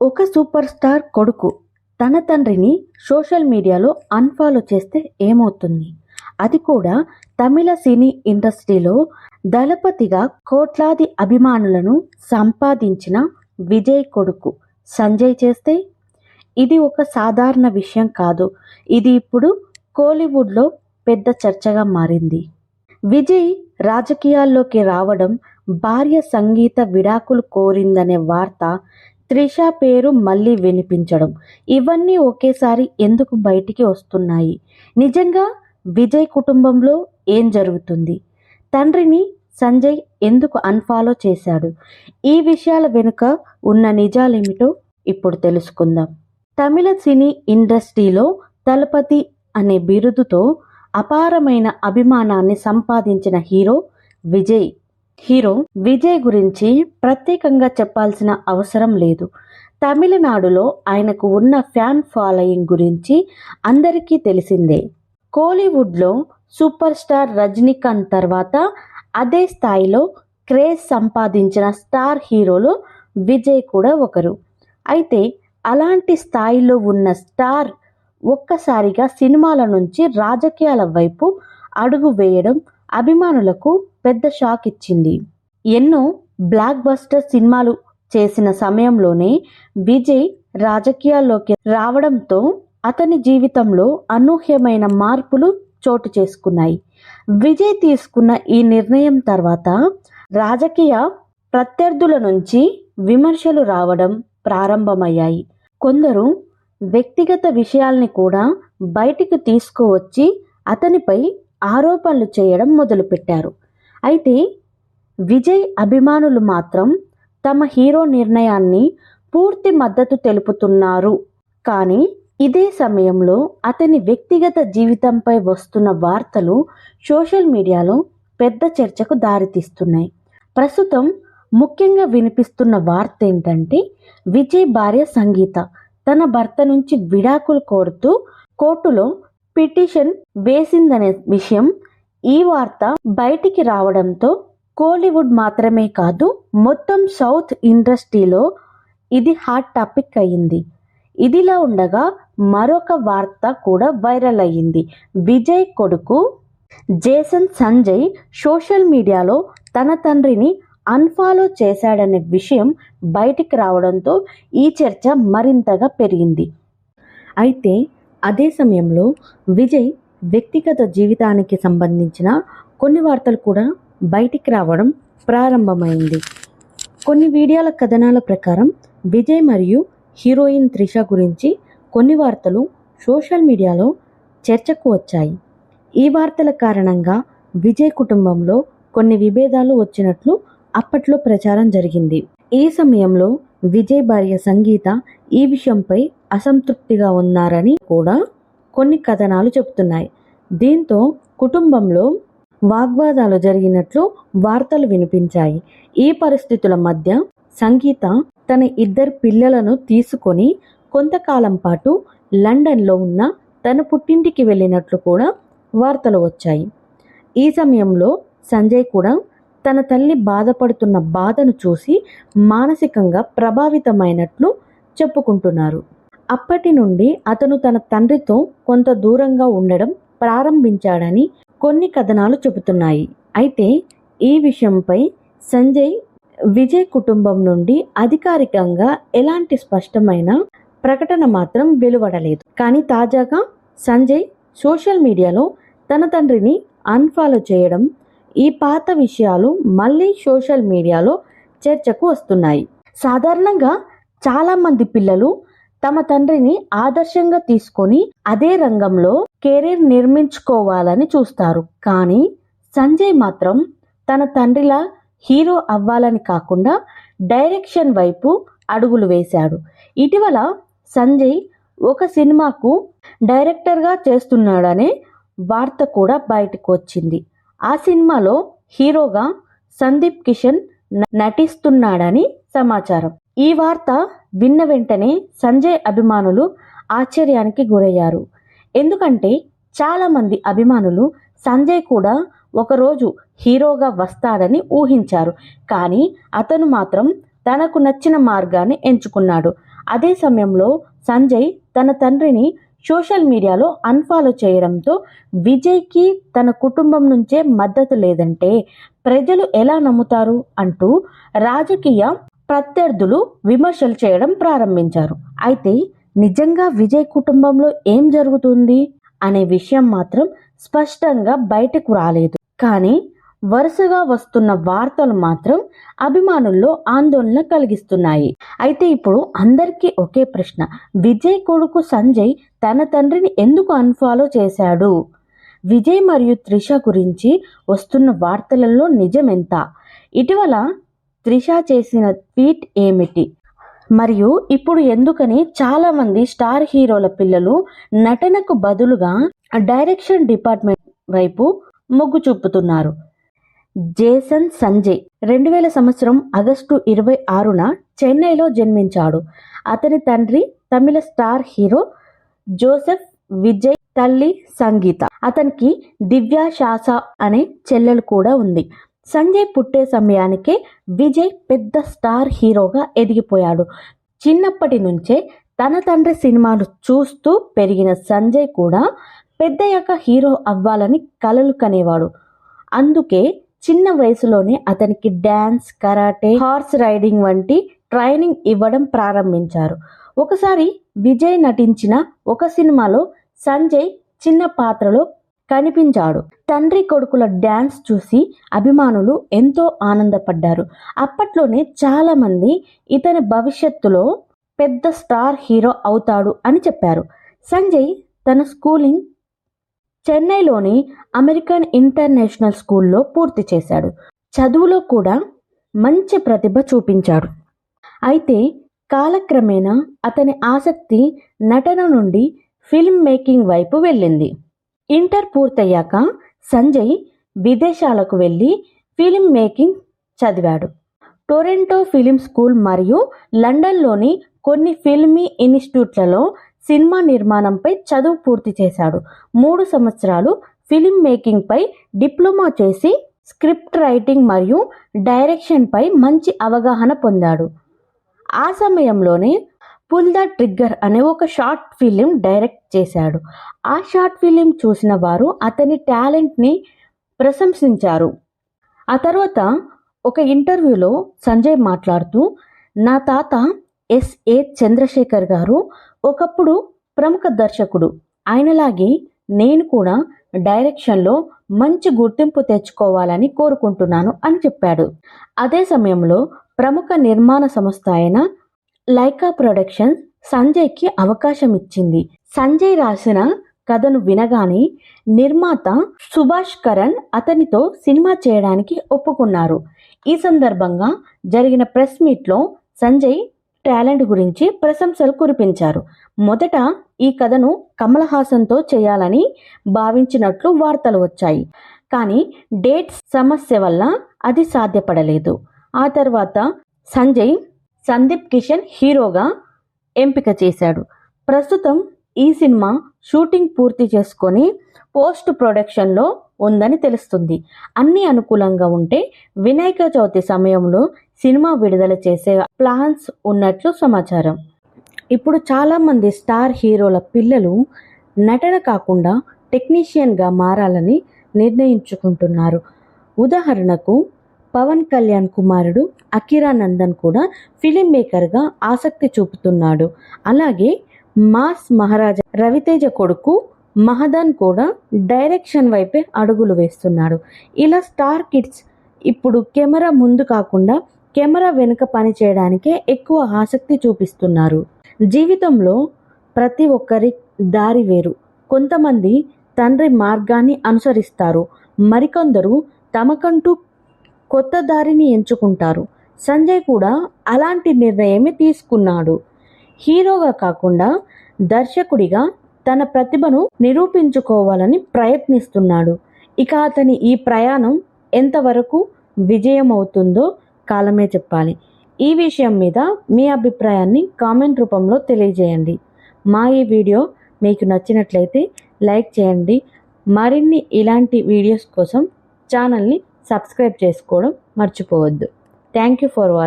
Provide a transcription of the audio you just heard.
ఒక super star కొడుకు తన తండ్రిని సోషల్ మీడియాలో అన్ఫాలో చేస్తే ఏమవుతుంది? అది కూడా తమిళ సినీ ఇండస్ట్రీలో దళపతిగా కోట్లాది అభిమానులను సంపాదించిన విజయ్ కొడుకు సంజయ్ చేస్తే? ఇది ఒక సాధారణ విషయం కాదు. ఇది ఇప్పుడు కోలీవుడ్లో పెద్ద చర్చగా మారింది. విజయ్ రాజకీయాల్లోకి రావడం, భార్య సంగీత విడాకులు కోరిందనే వార్త, త్రిష పేరు మళ్ళీ వినిపించడం, ఇవన్నీ ఒకేసారి ఎందుకు బయటికి వస్తున్నాయి? నిజంగా విజయ్ కుటుంబంలో ఏం జరుగుతుంది? తండ్రిని సంజయ్ ఎందుకు అన్ఫాలో చేశాడు? ఈ విషయాల వెనుక ఉన్న నిజాలేమిటో ఇప్పుడు తెలుసుకుందాం. తమిళ సినీ ఇండస్ట్రీలో దళపతి అనే బిరుదుతో అపారమైన అభిమానాన్ని సంపాదించిన హీరో విజయ్ గురించి ప్రత్యేకంగా చెప్పాల్సిన అవసరం లేదు. తమిళనాడులో ఆయనకు ఉన్న ఫ్యాన్ ఫాలోయింగ్ గురించి అందరికీ తెలిసిందే. కోలీవుడ్లో సూపర్ స్టార్ రజనీకాంత్ తర్వాత అదే స్థాయిలో క్రేజ్ సంపాదించిన స్టార్ హీరోలో విజయ్ కూడా ఒకరు. అయితే అలాంటి స్థాయిలో ఉన్న స్టార్ ఒక్కసారిగా సినిమాల నుంచి రాజకీయాల వైపు అడుగు వేయడం అభిమానులకు పెద్ద షాక్ ఇచ్చింది. ఎన్నో బ్లాక్ బస్టర్ సినిమాలు చేసిన సమయంలోనే విజయ్ రాజకీయాల్లోకి రావడంతో అతని జీవితంలో అనూహ్యమైన మార్పులు చోటు చేసుకున్నాయి. విజయ్ తీసుకున్న ఈ నిర్ణయం తర్వాత రాజకీయ ప్రత్యర్థుల నుంచి విమర్శలు రావడం ప్రారంభమయ్యాయి. కొందరు వ్యక్తిగత విషయాల్ని కూడా బయటికి తీసుకువచ్చి అతనిపై ఆరోపణలు చేయడం మొదలుపెట్టారు. అయితే విజయ్ అభిమానులు మాత్రం తమ హీరో నిర్ణయాన్ని పూర్తి మద్దతు తెలుపుతున్నారు. కానీ ఇదే సమయంలో అతని వ్యక్తిగత జీవితంపై వస్తున్న వార్తలు సోషల్ మీడియాలో పెద్ద చర్చకు దారితీస్తున్నాయి. ప్రస్తుతం ముఖ్యంగా వినిపిస్తున్న వార్త ఏంటంటే, విజయ్ భార్య సంగీత తన భర్త నుంచి విడాకులు కోరుతూ కోర్టులో పిటిషన్ వేసిందనే విషయం. ఈ వార్త బయటికి రావడంతో కోలీవుడ్ మాత్రమే కాదు, మొత్తం సౌత్ ఇండస్ట్రీలో ఇది హాట్ టాపిక్ అయ్యింది. ఇదిలా ఉండగా మరొక వార్త కూడా వైరల్ అయ్యింది. విజయ్ కొడుకు జేసన్ సంజయ్ సోషల్ మీడియాలో తన తండ్రిని అన్ఫాలో చేశాడనే విషయం బయటికి రావడంతో ఈ చర్చ మరింతగా పెరిగింది. అయితే అదే సమయంలో విజయ్ వ్యక్తిగత జీవితానికి సంబంధించిన కొన్ని వార్తలు కూడా బయటికి రావడం ప్రారంభమైంది. కొన్ని వీడియోల కథనాల ప్రకారం విజయ్ మరియు హీరోయిన్ త్రిష గురించి కొన్ని వార్తలు సోషల్ మీడియాలో చర్చకు వచ్చాయి. ఈ వార్తల కారణంగా విజయ్ కుటుంబంలో కొన్ని విభేదాలు వచ్చినట్లు అప్పట్లో ప్రచారం జరిగింది. ఈ సమయంలో విజయ్ భార్య సంగీత ఈ విషయంపై అసంతృప్తిగా ఉన్నారని కూడా కొన్ని కథనాలు చెబుతున్నాయి. దీంతో కుటుంబంలో వాగ్వాదాలు జరిగినట్లు వార్తలు వినిపించాయి. ఈ పరిస్థితుల మధ్య సంగీత తన 2 పిల్లలను తీసుకొని కొంతకాలం పాటు లండన్లో ఉన్న తన పుట్టింటికి వెళ్ళినట్లు కూడా వార్తలు వచ్చాయి. ఈ సమయంలో సంజయ్ కూడా తన తల్లి బాధపడుతున్న బాధను చూసి మానసికంగా ప్రభావితమైనట్లు చెప్పుకుంటున్నారు. అప్పటి నుండి అతను తన తండ్రితో కొంత దూరంగా ఉండడం ప్రారంభించాడని కొన్ని కథనాలు చెబుతున్నాయి. అయితే ఈ విషయంపై సంజయ్ విజయ్ కుటుంబం నుండి అధికారికంగా ఎలాంటి స్పష్టమైన ప్రకటన మాత్రం వెలువడలేదు. కానీ తాజాగా సంజయ్ సోషల్ మీడియాలో తన తండ్రిని అన్ఫాలో చేయడం, ఈ పాత విషయాలు మళ్ళీ సోషల్ మీడియాలో చర్చకు వస్తున్నాయి. సాధారణంగా చాలామంది పిల్లలు తమ తండ్రిని ఆదర్శంగా తీసుకొని అదే రంగంలో కెరీర్ నిర్మించుకోవాలని చూస్తారు. కానీ సంజయ్ మాత్రం తన తండ్రిలా హీరో అవ్వాలని కాకుండా డైరెక్షన్ వైపు అడుగులు వేశాడు. ఇటీవల సంజయ్ ఒక సినిమాకు డైరెక్టర్గా చేస్తున్నాడనే వార్త కూడా బయటకు వచ్చింది. ఆ సినిమాలో హీరోగా సందీప్ కిషన్ నటిస్తున్నాడని సమాచారం. ఈ వార్త విన్న వెంటనే సంజయ్ అభిమానులు ఆశ్చర్యానికి గురయ్యారు. ఎందుకంటే చాలామంది అభిమానులు సంజయ్ కూడా ఒకరోజు హీరోగా వస్తాడని ఊహించారు. కానీ అతను మాత్రం తనకు నచ్చిన మార్గాన్ని ఎంచుకున్నాడు. అదే సమయంలో సంజయ్ తన తండ్రిని సోషల్ మీడియాలో అన్ఫాలో చేయడంతో విజయ్కి తన కుటుంబం నుంచే మద్దతు లేదంటే ప్రజలు ఎలా నమ్ముతారు అంటూ రాజకీయ ప్రత్యర్థులు విమర్శలు చేయడం ప్రారంభించారు. అయితే నిజంగా విజయ్ కుటుంబంలో ఏం జరుగుతుంది అనే విషయం మాత్రం స్పష్టంగా బయటకు రాలేదు. కానీ వరుసగా వస్తున్న వార్తలు మాత్రం అభిమానుల్లో ఆందోళన కలిగిస్తున్నాయి. అయితే ఇప్పుడు అందరికీ ఒకే ప్రశ్న, విజయ్ కొడుకు సంజయ్ తన తండ్రిని ఎందుకు అన్ఫాలో చేశాడు? విజయ్ మరియు త్రిష గురించి వస్తున్న వార్తలలో నిజమెంత? ఇటీవల త్రిష చేసిన ట్వీట్ ఏమిటి? మరియు ఇప్పుడు ఎందుకని చాలా మంది స్టార్ హీరోల పిల్లలు నటనకు బదులుగా డైరెక్షన్ డిపార్ట్మెంట్ వైపు మొగ్గు చూపుతున్నారు? జేసన్ సంజయ్ 2000 ఆగస్టు 26న చెన్నైలో జన్మించాడు. అతని తండ్రి తమిళ స్టార్ హీరో జోసెఫ్ విజయ్, తల్లి సంగీత. అతనికి దివ్య శాస అనే చెల్లెలు కూడా ఉంది. సంజయ్ పుట్టే సమయానికే విజయ్ పెద్ద స్టార్ హీరోగా ఎదిగిపోయాడు. చిన్నప్పటి నుంచే తన తండ్రి సినిమాలు చూస్తూ పెరిగిన సంజయ్ కూడా పెద్దయ్యాక హీరో అవ్వాలని కలలు కనేవాడు. అందుకే చిన్న వయసులోనే అతనికి డ్యాన్స్, కరాటే, హార్స్ రైడింగ్ వంటి ట్రైనింగ్ ఇవ్వడం ప్రారంభించారు. ఒకసారి విజయ్ నటించిన ఒక సినిమాలో సంజయ్ చిన్న పాత్రలో కనిపించాడు. తండ్రి కొడుకుల డ్యాన్స్ చూసి అభిమానులు ఎంతో ఆనందపడ్డారు. అప్పట్లోనే చాలా మంది ఇతని భవిష్యత్తులో పెద్ద స్టార్ హీరో అవుతాడు అని చెప్పారు. సంజయ్ తన స్కూలింగ్ చెన్నైలోని అమెరికన్ ఇంటర్నేషనల్ స్కూల్లో పూర్తి చేశాడు. చదువులో కూడా మంచి ప్రతిభ చూపించాడు. అయితే కాలక్రమేణా అతని ఆసక్తి నటన నుండి ఫిల్మ్ మేకింగ్ వైపు వెళ్ళింది. ఇంటర్ పూర్తయ్యాక సంజయ్ విదేశాలకు వెళ్ళి ఫిల్మ్ మేకింగ్ చదివాడు. టొరంటో ఫిలిం స్కూల్ మరియు లండన్లోని కొన్ని ఫిల్మీ ఇన్స్టిట్యూట్లలో సినిమా నిర్మాణంపై చదువు పూర్తి చేశాడు. 3 సంవత్సరాలు ఫిలిం మేకింగ్పై డిప్లొమా చేసి స్క్రిప్ట్ రైటింగ్ మరియు డైరెక్షన్పై మంచి అవగాహన పొందాడు. ఆ సమయంలోనే పుల్ ద ట్రిగ్గర్ అనే ఒక షార్ట్ ఫిలిం డైరెక్ట్ చేశాడు. ఆ షార్ట్ ఫిలిం చూసిన వారు అతని టాలెంట్ని ప్రశంసించారు. ఆ తర్వాత ఒక ఇంటర్వ్యూలో సంజయ్ మాట్లాడుతూ, నా తాత ఎస్ఏ చంద్రశేఖర్ గారు ఒకప్పుడు ప్రముఖ దర్శకుడు. ఆయనలాగే నేను కూడా డైరెక్షన్లో మంచి గుర్తింపు తెచ్చుకోవాలని కోరుకుంటున్నాను అని చెప్పాడు. అదే సమయంలో ప్రముఖ నిర్మాణ సంస్థ అయిన లైకా ప్రొడక్షన్స్ సంజయ్కి అవకాశం ఇచ్చింది. సంజయ్ రాసిన కథను వినగానే నిర్మాత సుభాష్ కరణ్ అతనితో సినిమా చేయడానికి ఒప్పుకున్నారు. ఈ సందర్భంగా జరిగిన ప్రెస్ మీట్లో సంజయ్ టాలెంట్ గురించి ప్రశంసలు కురిపించారు. మొదట ఈ కథను కమల్ హాసన్తో చేయాలని భావించినట్లు వార్తలు వచ్చాయి. కానీ డేట్స్ సమస్య వల్ల అది సాధ్యపడలేదు. ఆ తర్వాత సంజయ్ సందీప్ కిషన్ హీరోగా ఎంపిక చేశాడు. ప్రస్తుతం ఈ సినిమా షూటింగ్ పూర్తి చేసుకొని పోస్ట్ ప్రొడక్షన్లో ఉందని తెలుస్తుంది. అన్ని అనుకూలంగా ఉంటే వినాయక చవితి సమయంలో సినిమా విడుదల చేసే ప్లాన్స్ ఉన్నట్లు సమాచారం. ఇప్పుడు చాలామంది స్టార్ హీరోల పిల్లలు నటన కాకుండా టెక్నీషియన్గా మారాలని నిర్ణయించుకుంటున్నారు. ఉదాహరణకు పవన్ కళ్యాణ్ కుమారుడు అకిరా నందన్ కూడా ఫిలిం మేకర్గా ఆసక్తి చూపుతున్నాడు. అలాగే మాస్ మహారాజా రవితేజ కొడుకు మహదన్ కూడా డైరెక్షన్ వైపే అడుగులు వేస్తున్నాడు. ఇలా స్టార్ కిడ్స్ ఇప్పుడు కెమెరా ముందు కాకుండా కెమెరా వెనుక పని చేయడానికే ఎక్కువ ఆసక్తి చూపిస్తున్నారు. జీవితంలో ప్రతి ఒక్కరి దారి వేరు. కొంతమంది తండ్రి మార్గాన్ని అనుసరిస్తారు, మరికొందరు తమకంటూ కొత్త దారిని ఎంచుకుంటారు. సంజయ్ కూడా అలాంటి నిర్ణయమే తీసుకున్నాడు. హీరోగా కాకుండా దర్శకుడిగా తన ప్రతిభను నిరూపించుకోవాలని ప్రయత్నిస్తున్నాడు. ఇక అతని ఈ ప్రయాణం ఎంతవరకు విజయం అవుతుందో కాలమే చెప్పాలి. ఈ విషయం మీద మీ అభిప్రాయాన్ని కామెంట్ రూపంలో తెలియజేయండి. మా ఈ వీడియో మీకు నచ్చినట్లయితే లైక్ చేయండి. మరిన్ని ఇలాంటి వీడియోస్ కోసం ఛానల్ని సబ్స్క్రైబ్ చేసుకోవడం మర్చిపోవద్దు. Thank you for watching.